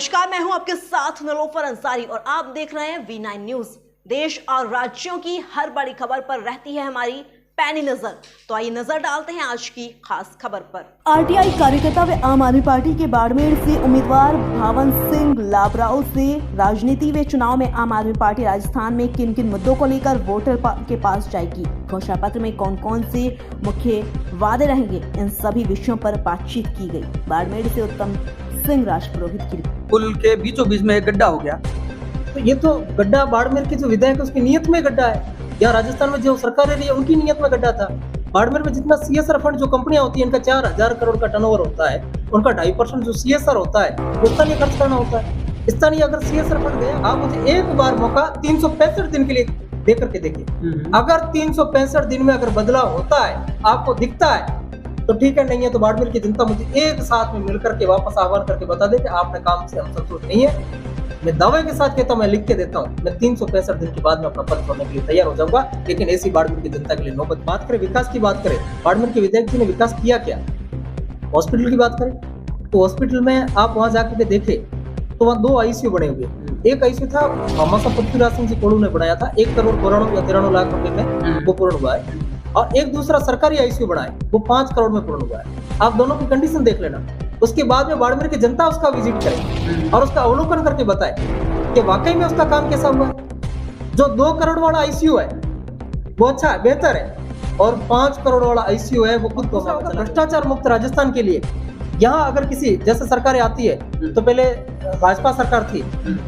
नमस्कार, मैं हूं आपके साथ निलोफर अंसारी और आप देख रहे हैं V9 न्यूज। देश और राज्यों की हर बड़ी खबर पर रहती है हमारी पैनी नजर। तो आइए नजर डालते हैं आज की खास खबर पर। आरटीआई कार्यकर्ता व आम आदमी पार्टी के बाड़मेर से उम्मीदवार भावन सिंह लाबराव से राजनीति व चुनाव में आम आदमी पार्टी राजस्थान में किन किन मुद्दों को लेकर वोटर के पास जाएगी, घोषणा पत्र में कौन कौन से मुख्य वादे रहेंगे, इन सभी विषयों पर बातचीत की गई। बाड़मेर से उत्तम सिंह राजपुरोहित की। पुल के बीचों बीच में एक गड्ढा हो गया, तो ये तो गड्ढा बाड़मेर के जो विधायक है उसकी नीयत में गड्ढा है, या राजस्थान में जो सरकार रही है उनकी नीयत में गड्ढा था। बाड़मेर में जितना सीएसआर फंड जो कंपनियां होती है इनका 4000 करोड़ का टर्नओवर होता है, उनका 2.5% जो सीएसआर होता है वो स्थानीय खर्च करना होता है। स्थानीय अगर सीएसआर फंड गया, आप मुझे एक बार मौका 365 दिन के लिए दे करके देखिए। अगर 365 दिन में अगर बदलाव होता है, आपको दिखता है तो ठीक है, नहीं है तो बाड़मेर की जनता मुझे एक साथ में मिलकर के वापस आह्वान करके बता दे कि आपने काम से हम संतुष्ट नहीं है। मैं दावे के साथ कहता हूं, मैं लिख के देता हूं, मैं 365 दिन के बाद में अपना पद छोड़ने के लिए तैयार हो जाऊंगा। लेकिन ऐसी बाड़मेर की जनता के लिए नौबत। बात करें विकास की, बात करें बाड़मेर के विधायक जी ने विकास किया क्या। हॉस्पिटल की बात करें तो हॉस्पिटल में आप वहां जाकर देखे तो वहां 2 आईसीयू बने हुए। एक आईसीयू था हमासा पृथ्वीराज सिंह जी कोड़ू ने बनाया था, 1 करोड़ 93 लाख रुपए में वो पूर्ण हुआ है, और एक दूसरा सरकारी आईसीयू बना है वो 5 करोड़ में पूर्ण हुआ है। आप दोनों की कंडीशन देख लेना, उसके बाद में बाड़मेर की जनता उसका विजिट करे और उसका अवलोकन करके बताए कि वाकई में उसका काम कैसा हुआ है। जो 2 करोड़ वाला आईसीयू है वो अच्छा है, बेहतर है, और 5 करोड़ वाला आईसीयू है वो खुद को भ्रष्टाचार मुक्त राजस्थान के लिए। यहाँ अगर किसी जैसे सरकारें आती है तो पहले भाजपा सरकार थी,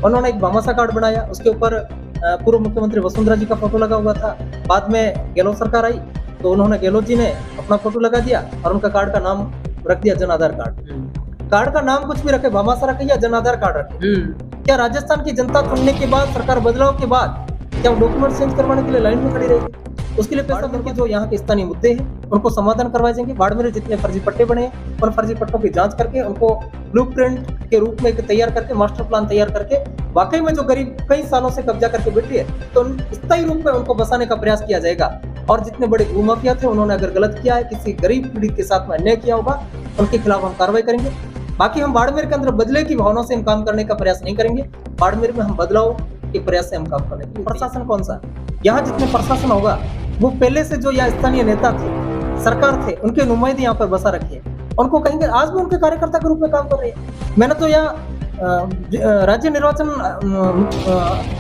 उन्होंने एक भामाशाह कार्ड बनाया, उसके ऊपर पूर्व मुख्यमंत्री वसुंधरा जी का फोटो लगा हुआ था। बाद में गहलोत सरकार आई तो उन्होंने गहलोत जी ने अपना फोटो लगा दिया और उनका कार्ड का नाम रख दिया जन आधार कार्ड। कार्ड का नाम कुछ भी रखे, भामाशाह रखे या जन आधार कार्ड रखे। क्या राजस्थान की जनता चुनने के बाद, सरकार बदलाव के बाद, क्या डॉक्यूमेंट चेंज करवाने के लिए लाइन में खड़ी रहेगी? उसके लिए पैसा देकर जो यहाँ के स्थानीय मुद्दे हैं उनको समाधान करवाए जाएंगे। बाड़मेर जितने फर्जी पट्टे बने हैं उन फर्जी पट्टों की जांच करके उनको ब्लूप्रिंट के रूप में तैयार करके, मास्टर प्लान तैयार करके, वाकई में जो गरीब कई सालों से कब्जा करके बैठे हैं तो स्थायी रूप में उनको बसाने का प्रयास किया जाएगा। और जितने बड़े भूमाफिया थे उन्होंने अगर गलत किया है, किसी गरीब पीड़ित के साथ में अन्याय किया होगा, उनके खिलाफ हम कार्रवाई करेंगे। बाकी हम बाड़मेर के अंदर बदले की भावना से हम काम करने का प्रयास नहीं करेंगे। बाड़मेर में हम बदलाव के प्रयास से हम काम करेंगे। प्रशासन कौन सा, यहाँ जितने प्रशासन होगा वो पहले से जो यहाँ स्थानीय नेता थे, सरकार थे, उनके नुमाइंदे यहाँ पर बसा रखे हैं, उनको कहेंगे आज भी उनके कार्यकर्ता के रूप में काम कर रहे हैं। मैंने तो यहाँ राज्य निर्वाचन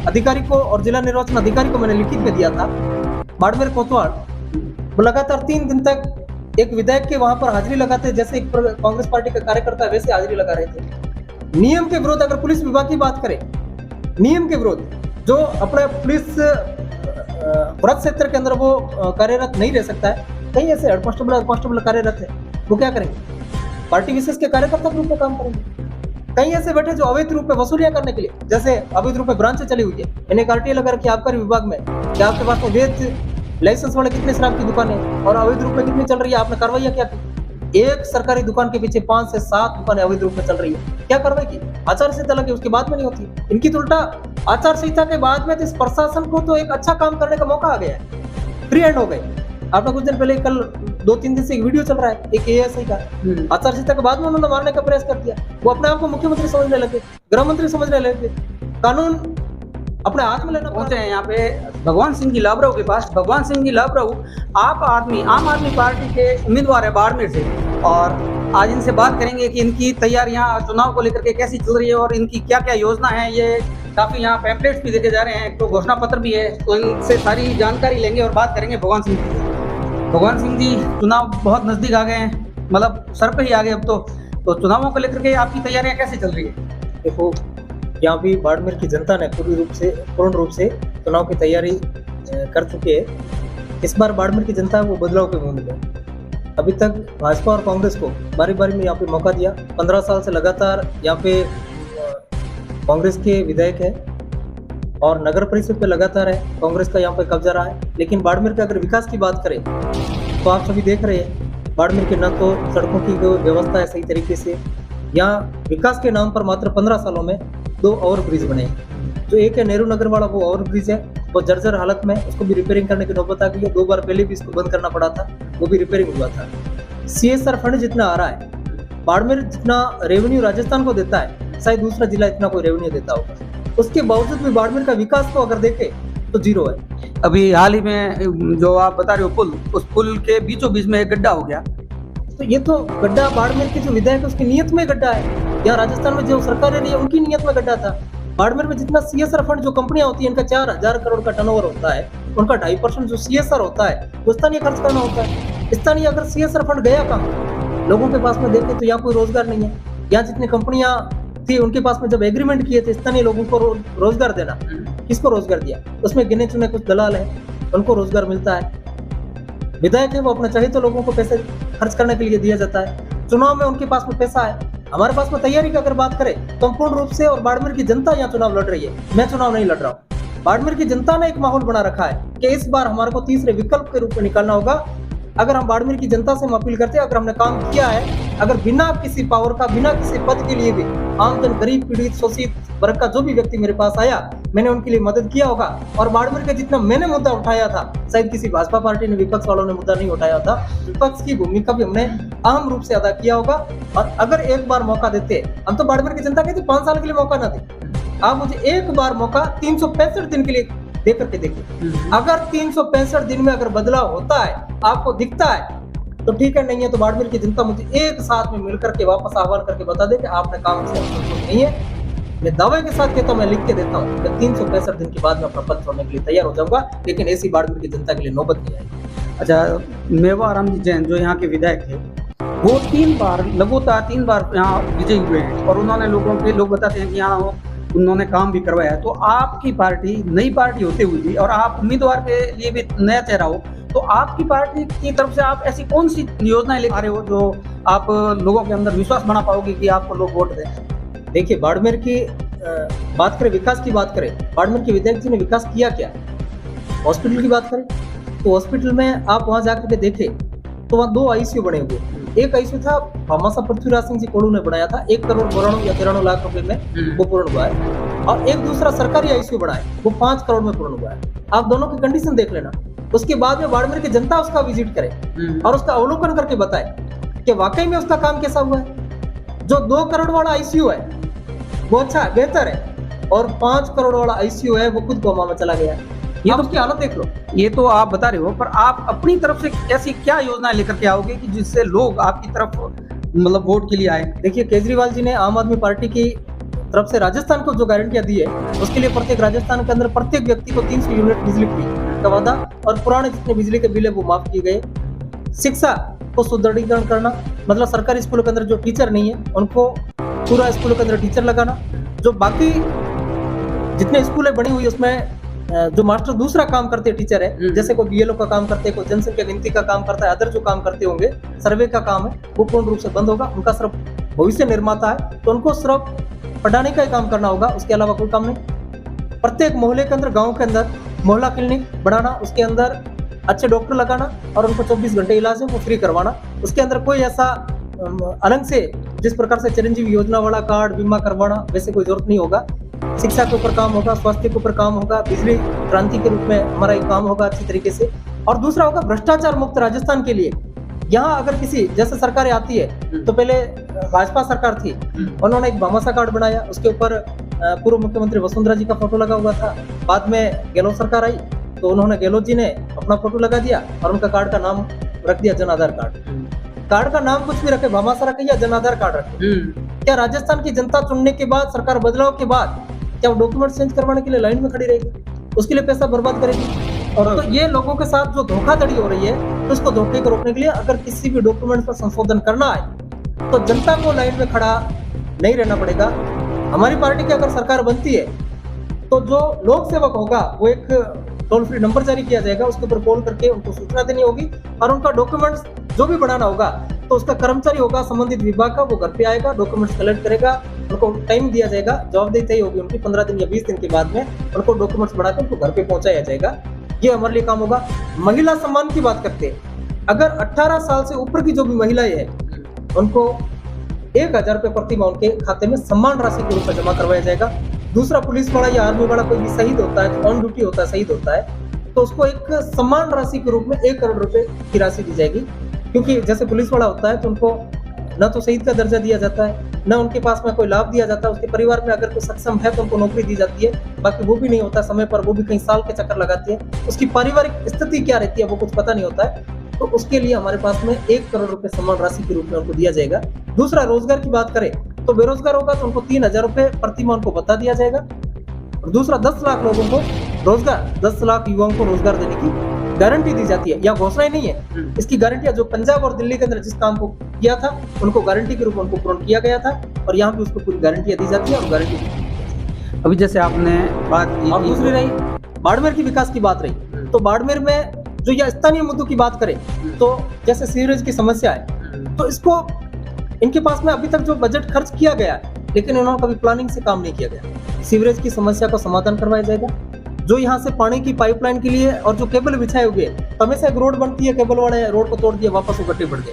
अधिकारी को और जिला निर्वाचन अधिकारी को मैंने लिखित में दिया था, बाड़मेर कोतवाल लगातार 3 दिन तक एक विधायक के वहां पर हाजिरी लगाते, जैसे एक कांग्रेस पार्टी का कार्यकर्ता वैसे हाजिरी लगा रहे थे। नियम के विरोध, अगर पुलिस विभाग की बात करें, नियम के विरोध जो अपने पुलिस व्रत क्षेत्र के अंदर वो कार्यरत नहीं रह सकता है, कहीं ऐसे हेड कांस्टेबल कार्यरत है, वो क्या करेंगे? पार्टी विशेष के कार्यकर्ता के रूप में काम करेंगे। कहीं ऐसे बैठे जो अवैध रूप में वसूलियां करने के लिए, जैसे अवैध रूप में ब्रांचें चली हुई है, इन्हें आरटीआई लगा रखी है आबकारी विभाग में, क्या आपके पास में वैध लाइसेंस वाले कितने शराब की दुकानें और अवैध रूप में कितनी चल रही है, आपने कार्रवाई क्या की? एक सरकारी दुकान के पीछे 5 से 7 दुकानें अवैध रूप में चल रही है, क्या कार्रवाई की? आचार संहिता लगी, उसके बाद में नहीं होती। इनकी तो उल्टा आचार संहिता के बाद में तो इस प्रशासन को तो एक अच्छा काम करने का मौका आ गया है, फ्री हैंड हो गए। आपने कुछ दिन पहले, कल 2-3 दिन से एक वीडियो चल रहा है एक एएसआई का, आचार संहिता के बाद में उन्होंने मारने का प्रयास कर दिया। वो अपने आप को मुख्यमंत्री समझने लगे, गृह मंत्री समझने लगे, कानून अपने हाथ में लेना पहुंचे हैं यहाँ पे भगवान सिंह जी लाबराव के पास। भगवान सिंह जी लाबराव आम आदमी पार्टी के उम्मीदवार है बाड़मेर से, और आज इनसे बात करेंगे कि इनकी तैयारियां चुनाव को लेकर के कैसी चल रही है और इनकी क्या क्या योजना है। ये काफी यहाँ पैम्पलेट्स भी देखे जा रहे हैं, तो घोषणा पत्र भी है, तो इनसे सारी जानकारी लेंगे और बात करेंगे भगवान सिंह जी। भगवान सिंह जी, चुनाव बहुत नजदीक आ गए हैं, मतलब सर पे ही आ गए अब तो चुनावों को लेकर के आपकी तैयारियां कैसे चल रही है? देखो, यहाँ भी बाड़मेर की जनता ने पूर्ण रूप से चुनाव की तैयारी कर चुकी है। इस बार बाड़मेर की जनता वो बदलाव के मूड में। अभी तक भाजपा और कांग्रेस को बारी बारी में यहाँ पे मौका दिया। 15 साल से लगातार यहाँ पे कांग्रेस के विधायक है और नगर परिषद पे लगातार है कांग्रेस का यहाँ पे कब्जा रहा है। लेकिन बाड़मेर के अगर विकास की बात करें तो आप सभी देख रहे हैं, बाड़मेर के न तो सड़कों की व्यवस्था है सही तरीके से। यहाँ विकास के नाम पर मात्र 15 सालों में 2 ओवर ब्रिज बने। जो एक है नेहरू नगर वाला, वो ओवर ब्रिज है, वो जर्जर हालत में, उसको भी रिपेयरिंग करने की नौबत आ गई है। 2 बार पहले भी इसको बंद करना पड़ा था, वो भी रिपेयरिंग हुआ था। सीएसआर फंड जितना आ रहा है, बाड़मेर जितना रेवेन्यू राजस्थान को देता है, शायद दूसरा जिला इतना कोई रेवेन्यू देता होगा। उसके बावजूद भी बाड़मेर का विकास को अगर देखें तो जीरो है। अभी हाल ही में जो आप बता रहे हो पुल, उस पुल के बीचों बीच में एक गड्ढा हो गया। तो ये तो गड्ढा बाड़मेर के जो विधायक है उसकी नीयत में गड्ढा है, या राजस्थान में जो सरकार रही है उनकी नीयत में गड्ढा था। बाड़मेर में जितना सीएसआर फंड जो कंपनियां होती है इनका 4000 करोड़ का टर्नओवर होता है, उनका 2.5% जो सीएसआर होता है वो स्थानीय खर्च करना होता है। स्थानीय अगर सीएसआर फंड गया कहाँ, लोगों के पास में देखें तो यहाँ कोई रोजगार नहीं है। यहाँ जितनी कंपनियां थी उनके पास में जब एग्रीमेंट किए थे स्थानीय लोगों को रोजगार देना, किसको रोजगार दिया? उसमें गिने चुने कुछ दलाल है, उनको रोजगार मिलता है। विधायक है वो अपना चाहे तो लोगों को पैसे खर्च करने के लिए दिया जाता है। चुनाव में उनके पास में पैसा है। हमारे पास में तैयारी की अगर बात करें तो पूर्ण रूप से, और बाड़मेर की जनता यहाँ चुनाव लड़ रही है, मैं चुनाव नहीं लड़ रहा हूँ। बाड़मेर की जनता ने एक माहौल बना रखा है कि इस बार हमारे को तीसरे विकल्प के रूप में निकालना होगा। अगर हम बाड़मेर की जनता से हम अपील करते हैं, अगर हमने काम किया है, अगर बिना किसी पावर का, बिना किसी पद के लिए भी आमजन, गरीब, पीड़ित, शोषित वर्ग का जो भी व्यक्ति मेरे पास आया, मैंने उनके लिए मदद किया होगा। और बाड़मेर का जितना मैंने मुद्दा उठाया था, शायद किसी भाजपा पार्टी ने, विपक्ष वालों ने मुद्दा नहीं उठाया था। विपक्ष की भूमिका भी हमने अहम रूप से अदा किया होगा। और अगर एक बार मौका देते, हम तो बाड़मेर की जनता कहती 5 साल के लिए मौका ना दे, आप मुझे एक बार मौका 365 दिन के लिए दे करके देखिए। अगर 365 दिन में अगर बदलाव होता है, आपको दिखता है तो ठीक है, नहीं है तो बाड़मेर की जनता मुझे एक साथ में मिलकर के वापस आह्वान करके बता दे कि आपने काम से संतुष्ट नहीं है। मैं दावे के साथ कहता हूँ, मैं लिख के देता हूँ कि 365 दिन के बाद मैं अपना पद छोड़ने के लिए तैयार हो जाऊंगा, लेकिन ऐसी बाड़मेर की जनता के लिए नौबत नहीं आएगी। अच्छा, मेवाराम जी जैन जो यहाँ के विधायक थे, वो 3 बार लगातार 3 बार यहाँ विजयी हुए हैं और उन्होंने लोग बताते हैं कि यहाँ उन्होंने काम भी करवाया है। तो आपकी पार्टी नई पार्टी होते हुए भी, और आप उम्मीदवार के लिए भी नया चेहरा हो, तो आपकी पार्टी की तरफ से आप ऐसी कौन सी योजनाएं लेकर आ रहे हो जो आप लोगों के अंदर विश्वास बना पाओगे कि आपको लोग वोट दें? देखिए, बाड़मेर की बात करें, विकास की बात करें, बाड़मेर के विधायक जी ने विकास किया क्या? हॉस्पिटल की बात करें तो हॉस्पिटल में आप वहां जाकर के देखें तो वहाँ 2 आईसीयू बने हुए। एक आईसीयू था भामासा पृथ्वीराज सिंह जी कोड़ू ने बनाया था, 1 करोड़ 92 या 93 लाख रुपए में वो पूर्ण हुआ है। और एक दूसरा सरकारी आईसीयू बना है, वो 5 करोड़ में पूर्ण हुआ है। आप दोनों की कंडीशन देख लेना। उसके बाद में बाड़मेर की जनता उसका विजिट करे और उसका अवलोकन करके बताए कि वाकई में उसका काम कैसा हुआ है। जो 2 करोड़ वाला आईसीयू है वो अच्छा बेहतर है, और 5 करोड़ वाला आईसीयू है वो खुद कोमा में चला गया है। ये तो उसकी हालत देख लो। ये तो आप बता रहे हो, पर आप अपनी तरफ से ऐसी क्या योजनाएं लेकर के आओगे कि जिससे लोग आपकी तरफ मतलब वोट के लिए आए? देखिए, केजरीवाल जी ने आम आदमी पार्टी की तरफ से राजस्थान को जो गारंटियां दी है, उसके लिए प्रत्येक राजस्थान के अंदर प्रत्येक व्यक्ति को 300 यूनिट बिजली फ्री का वादा, और पुराने जितने बिजली के बिल है वो माफ किए गए। शिक्षा को सुदृढ़ीकरण करना, मतलब सरकारी स्कूलों के अंदर जो टीचर नहीं है उनको पूरा स्कूलों के अंदर टीचर लगाना। जो बाकी जितने स्कूलें बनी हुई उसमें जो मास्टर दूसरा काम करते हैं टीचर है, जैसे कोई बीएलओ का काम करते हैं, कोई जनसंख्या गिनती का काम करता है, अदर जो काम करते होंगे, सर्वे का काम है, वो पूर्ण रूप से बंद होगा। उनका सिर्फ भविष्य निर्माता है तो उनको सिर्फ पढ़ाने का ही काम करना होगा, उसके अलावा कोई काम नहीं। प्रत्येक मोहल्ले के अंदर, गाँव के अंदर मोहल्ला क्लिनिक बढ़ाना, उसके अंदर अच्छे डॉक्टर लगाना और उनको 24 घंटे इलाज है वो फ्री करवाना। उसके अंदर कोई ऐसा अलग से जिस प्रकार से चिरंजीवी योजना वाला कार्ड बीमा करवाना, वैसे कोई जरूरत नहीं होगा। शिक्षा के ऊपर काम होगा, स्वास्थ्य के ऊपर काम होगा, बिजली क्रांति के रूप में हमारा एक काम होगा अच्छी तरीके से। और दूसरा होगा भ्रष्टाचार मुक्त राजस्थान के लिए। यहाँ अगर किसी जैसे सरकारें आती है तो पहले भाजपा सरकार थी, उन्होंने एक भामासा कार्ड बनाया, उसके ऊपर पूर्व मुख्यमंत्री वसुंधरा जी का फोटो लगा हुआ था। बाद में गहलोत सरकार आई तो उन्होंने, गहलोत जी ने अपना फोटो लगा दिया और उनका कार्ड का नाम रख दिया जन आधार कार्ड। कार्ड का नाम कुछ भी रखे, भामासा रखे या जन आधार कार्ड रखे। क्या राजस्थान की जनता चुनने के बाद, सरकार बदलाव के बाद, क्या वो डॉक्यूमेंट चेंज करवाने के लिए लाइन में खड़ी रहेगी? उसके लिए पैसा बर्बाद करेगी। और तो ये लोगों के साथ जो धोखाधड़ी हो रही है, तो उसको धोखे को रोकने के लिए अगर किसी भी डॉक्यूमेंट पर संशोधन करना है तो जनता को लाइन में खड़ा नहीं रहना पड़ेगा। हमारी पार्टी की अगर सरकार बनती है तो जो लोक सेवक होगा वो एक टोल फ्री नंबर जारी किया जाएगा, उसके ऊपर कॉल करके उनको सूचना देनी होगी और उनका डॉक्यूमेंट्स जो भी बनाना होगा तो उसका कर्मचारी होगा संबंधित विभाग का, वो घर पे आएगा, डॉक्यूमेंट्स कलेक्ट करेगा, उनको टाइम दिया जाएगा, जवाबदेही तय होगी उनकी 15 दिन या 20 दिन के बाद में उनको डॉक्यूमेंट्स बनाकर उनको घर पे पहुंचाया जाएगा। ये हमारे लिए काम होगा। महिला सम्मान की बात करते हैं, अगर 18 साल से ऊपर की जो भी महिलाएं हैं उनको 1000 रुपये प्रति माह उनके खाते में सम्मान राशि के रूप में जमा करवाया जाएगा। दूसरा, पुलिस वाला या आर्मी वाला कोई भी शहीद होता है, ऑन ड्यूटी होता है, शहीद होता है, तो उसको एक सम्मान राशि के रूप में 1 करोड़ रुपए की राशि दी जाएगी। क्योंकि जैसे पुलिस वाला होता है तो उनको न तो शहीद का दर्जा दिया जाता है, न उनके पास में कोई लाभ दिया जाता है। उसके परिवार में अगर कोई सक्षम है तो उनको नौकरी दी जाती है, बाकी वो भी नहीं होता समय पर, वो भी कई साल के चक्कर लगाती है। उसकी पारिवारिक स्थिति क्या रहती है वो कुछ पता नहीं होता है, तो उसके लिए हमारे पास में 1 करोड़ रुपए सम्मान राशि के रूप में उनको दिया जाएगा। दूसरा, रोजगार की बात करें तो बेरोजगार होगा तो उनको 3,000 रुपए प्रति माह उनको भत्ता दिया जाएगा। और दूसरा, 10 लाख लोगों को रोजगार, 10 लाख युवाओं को रोजगार देने की गारंटी दी जाती है। या घोषणा ही नहीं है, इसकी गारंटियां जो पंजाब और दिल्ली के अंदर जिस काम को किया था उनको गारंटी के रूप में उनको पूर्ण किया गया था, और यहाँ पे उसको पूरी गारंटियां दी जाती है और गारंटी। अभी जैसे आपने बात की, और दूसरी रही बाड़मेर की विकास की बात रही, तो बाड़मेर में जो यह स्थानीय मुद्दों की बात करें तो जैसे सीवरेज की समस्या है, तो इसको इनके पास में अभी तक जो बजट खर्च किया गया है लेकिन उन्होंने कभी प्लानिंग से काम नहीं किया गया। सीवरेज की समस्या का समाधान करवाया जाएगा। जो यहाँ से पानी की पाइपलाइन के लिए और जो केबल बिछाए हुए, हमेशा एक रोड बनती है, केबल वाले रोड को तोड़ दिया, वापस वो गड्ढे बढ़ गए,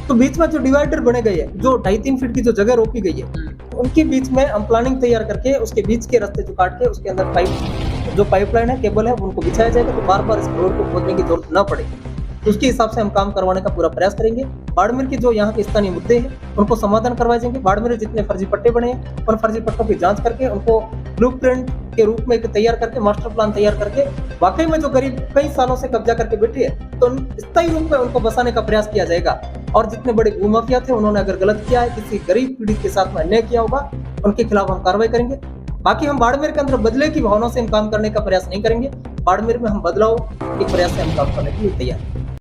तो बीच में जो डिवाइडर बने गए हैं, जो 2.5-3 फीट की जो जगह रोकी गई है, उनके बीच में हम प्लानिंग तैयार करके उसके बीच के रास्ते जो काट के उसके अंदर जो पाइपलाइन है, केबल है, उनको बिछाया जाएगा, तो बार बार इस रोड को खोदने की जरूरत न पड़े। तो उसके हिसाब से हम काम करवाने का पूरा प्रयास करेंगे। बाड़मेर के जो यहाँ के स्थानीय मुद्दे हैं उनको समाधान करवाए जाएंगे। बाड़मेर में जितने फर्जी पट्टे बने हैं उन फर्जी पट्टों की जांच करके उनको ब्लूप्रिंट के रूप में तैयार करके, मास्टर प्लान तैयार करके, वाकई में जो गरीब कई सालों से कब्जा करके बैठे हैं तो स्थायी रूप में उनको बसाने का प्रयास किया जाएगा। और जितने बड़े भूमाफिया थे, उन्होंने अगर गलत किया है, किसी गरीब पीड़ित के साथ में अन्याय किया होगा, उनके खिलाफ हम कार्रवाई करेंगे। बाकी हम बाड़मेर के अंदर बदले की भावना से हम काम करने का प्रयास नहीं करेंगे। बाड़मेर में हम बदलाव के प्रयास से हम काम करने के लिए तैयार हैं।